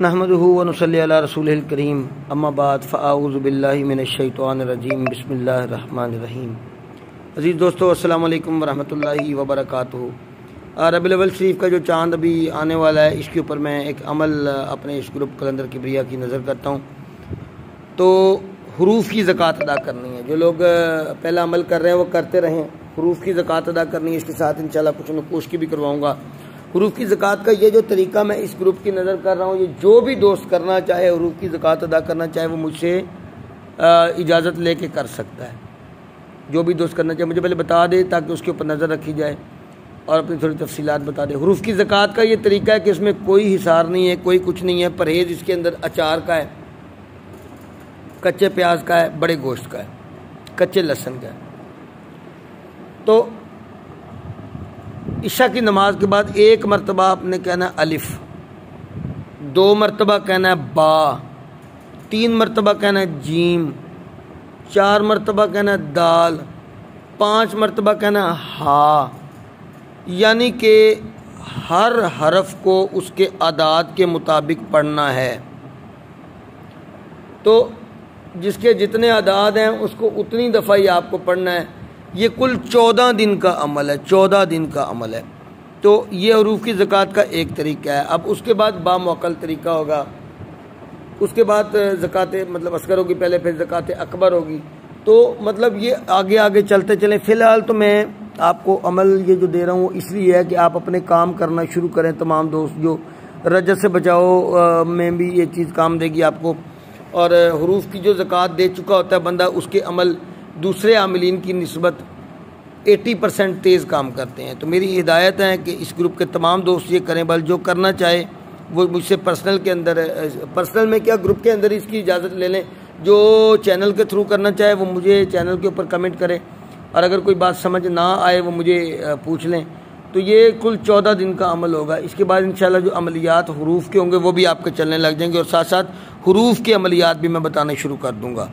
نحمدہ و نصلی علی رسولہ الکریم اما بعد فاعوذ باللہ من الشیطان الرجیم بسم اللہ الرحمن الرحیم۔ عزیز دوستو السلام علیکم ورحمۃ اللہ وبرکاتہ۔ ربیع الاول شریف کا جو چاند ابھی آنے والا ہے، اس کے اوپر میں ایک عمل اپنے اس گروپ کلندر کبریہ کی نظر کرتا ہوں۔ تو حروف کی زکوٰۃ ادا کرنی ہے، جو لوگ پہلا عمل کر رہے ہیں وہ کرتے رہیں۔ حروف کی زکوٰۃ ادا کرنی ہے، اس کے ساتھ انشاءاللہ کچھ نقوش کی بھی کرواؤں گا۔ حروف کی زکوٰۃ کا یہ جو طریقہ میں اس گروپ کی نظر کر رہا ہوں، یہ جو بھی دوست کرنا چاہے، حروف کی زکوٰۃ ادا کرنا چاہے، وہ مجھ سے اجازت لے کے کر سکتا ہے۔ جو بھی دوست کرنا چاہے مجھے پہلے بتا دے تاکہ اس کے اوپر نظر رکھی جائے اور اپنی تھوڑی تفصیلات بتا دے۔ حروف کی زکوٰۃ کا یہ طریقہ ہے کہ اس میں کوئی حصار نہیں ہے، کوئی کچھ نہیں ہے۔ پرہیز اس کے اندر اچار کا ہے، کچے پیاز کا ہے، بڑے گوشت کا ہے، کچے لہسن کا ہے۔ تو عشاء کی نماز کے بعد ایک مرتبہ آپ نے کہنا ہے الف، 2 مرتبہ کہنا ہے با، 3 مرتبہ کہنا ہے جیم، 4 مرتبہ کہنا ہے دال، 5 مرتبہ کہنا ہے ہا، یعنی کہ ہر حرف کو اس کے اعداد کے مطابق پڑھنا ہے۔ تو جس کے جتنے اعداد ہیں اس کو اتنی دفعہ ہی آپ کو پڑھنا ہے۔ یہ کل 14 دن کا عمل ہے، 14 دن کا عمل ہے۔ تو یہ حروف کی زکوٰۃ کا ایک طریقہ ہے۔ اب اس کے بعد با موکل طریقہ ہوگا، اس کے بعد زکوٰۃ اصغر ہوگی پہلے، پھر زکوٰۃ اکبر ہوگی۔ تو یہ آگے آگے چلتے چلیں۔ فی الحال تو میں آپ کو عمل یہ جو دے رہا ہوں اس لیے ہے کہ آپ اپنے کام کرنا شروع کریں۔ تمام دوست جو رجت سے بچاؤ میں بھی یہ چیز کام دے گی آپ کو، اور حروف کی جو زکوٰۃ دے چکا ہوتا ہے بندہ، اس کے عمل دوسرے عاملین کی نسبت 80% تیز کام کرتے ہیں۔ تو میری ہدایت ہے کہ اس گروپ کے تمام دوست یہ کریں، بل جو کرنا چاہے وہ مجھ سے پرسنل میں کیا گروپ کے اندر اس کی اجازت لے لیں۔ جو چینل کے تھرو کرنا چاہے وہ مجھے چینل کے اوپر کمنٹ کرے، اور اگر کوئی بات سمجھ نہ آئے وہ مجھے پوچھ لیں۔ تو یہ کل 14 دن کا عمل ہوگا۔ اس کے بعد انشاءاللہ جو عملیات حروف کے ہوں گے وہ بھی آپ کے چلنے لگ جائیں گے، اور ساتھ ساتھ حروف کے عملیات بھی میں بتانا شروع کر دوں گا۔